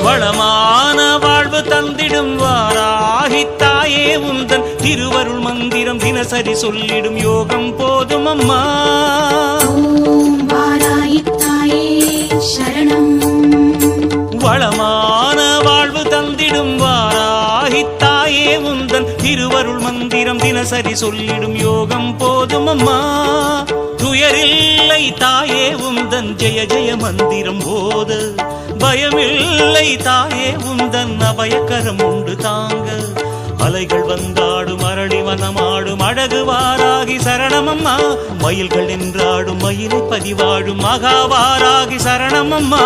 வளமான வாழ்வு தந்திடும் வாராகி தாயே உந்தன் திருவருள் மந்திரம் தினசரி சொல்லிடும் யோகம் போதும் அம்மா. ஓம் வாராகி தாயே சரணம். வளமான வாழ்வு தந்திடும் வாராகி தாயே உந்தன் திருவருள் மந்திரம் தினசரி சொல்லிடும் யோகம் போதும் அம்மா. துயரில்லை தாயே உந்தன் ஜெய ஜெய மந்திரம் போத, பயமில்லை தாயே உந்தன் அபயக்கரம் உண்டு தாங்க. அலைகள் வந்தாடும் அரளி வனமாடும் அழகு வாராகி சரணமம்மா. மயில்கள் என்றாடும் மயிலை பதிவாடும் மகாவாராகி சரணமம்மா.